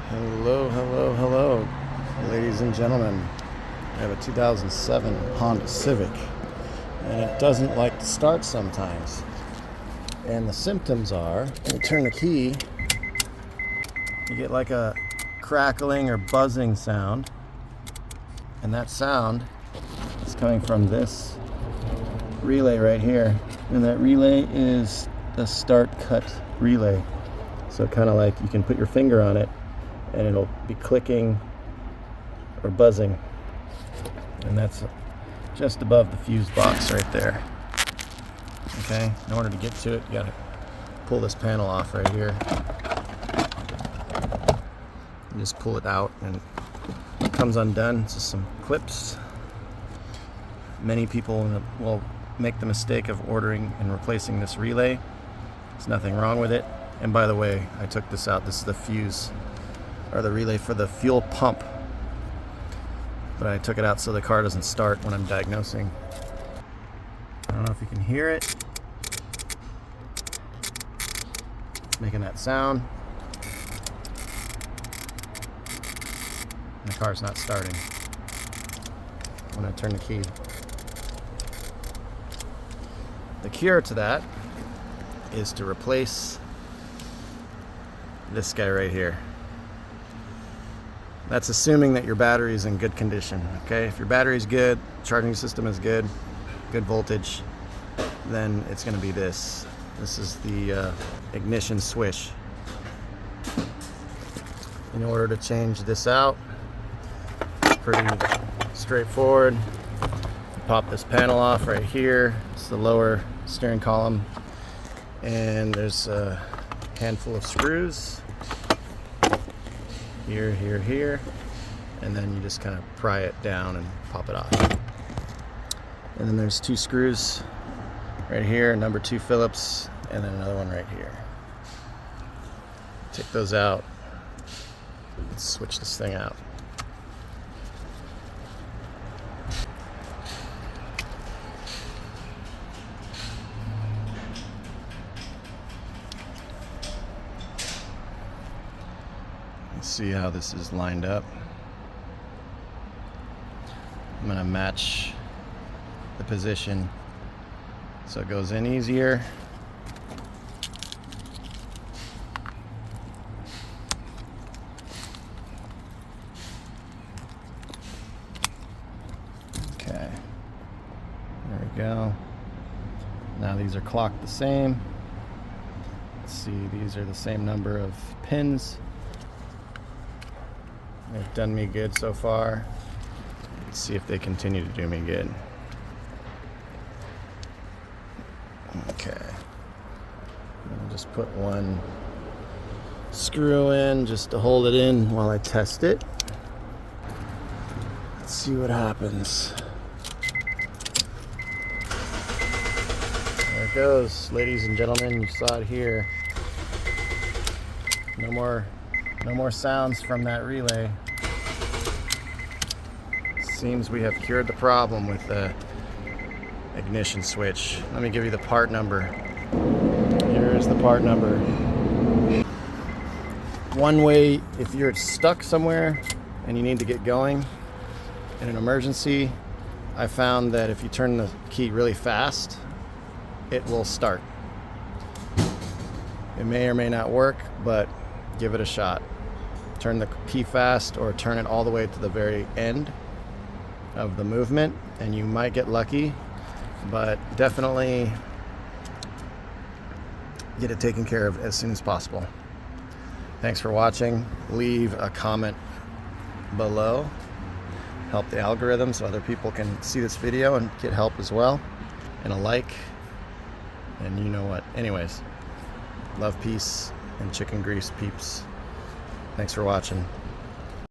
Hello, hello, hello, ladies and gentlemen. I have a 2007 Honda Civic, and it doesn't like to start sometimes. And the symptoms are, when you turn the key, you get like a crackling or buzzing sound, and that sound is coming from this relay right here. And that relay is the start-cut relay. So kind of like you can put your finger on it, and it'll be clicking or buzzing, and that's just above the fuse box right there. Okay, in order to get to it, you gotta pull this panel off right here. You just pull it out and it comes undone. It's just some clips. Many people will make the mistake of ordering and replacing this relay. There's nothing wrong with it. And by the way, I took this out. This is the fuse, or the relay for the fuel pump. But I took it out so the car doesn't start when I'm diagnosing. I don't know if you can hear it. It's making that sound. And the car's not starting when I turn the key. The cure to that is to replace this guy right here. That's assuming that your battery is in good condition. Okay, if your battery is good, charging system is good, good voltage, then it's going to be this. This is the ignition switch. In order to change this out, pretty straightforward. You pop this panel off right here. It's the lower steering column, and there's a handful of screws here, here, here, and then you just kind of pry it down and pop it off. And then there's two screws right here, number 2 Phillips, and then another one right here. Take those out. Let's switch this thing out. Let's see how this is lined up. I'm going to match the position so it goes in easier. Okay, there we go. Now these are clocked the same. Let's see, these are the same number of pins. They've done me good so far. Let's see if they continue to do me good. Okay. I'll just put one screw in just to hold it in while I test it. Let's see what happens. There it goes, ladies and gentlemen. You saw it here. No more sounds from that relay. Seems we have cured the problem with the ignition switch. Let me give you the part number. Here is the part number. One way, if you're stuck somewhere and you need to get going in an emergency, I found that if you turn the key really fast, it will start. It may or may not work, but give it a shot. Turn the key fast or turn it all the way to the very end of the movement and you might get lucky, but definitely get it taken care of as soon as possible. Thanks for watching. Leave a comment below. Help the algorithm so other people can see this video and get help as well. And a like, and you know what. Anyways, love, peace, and chicken grease, peeps. Thanks for watching.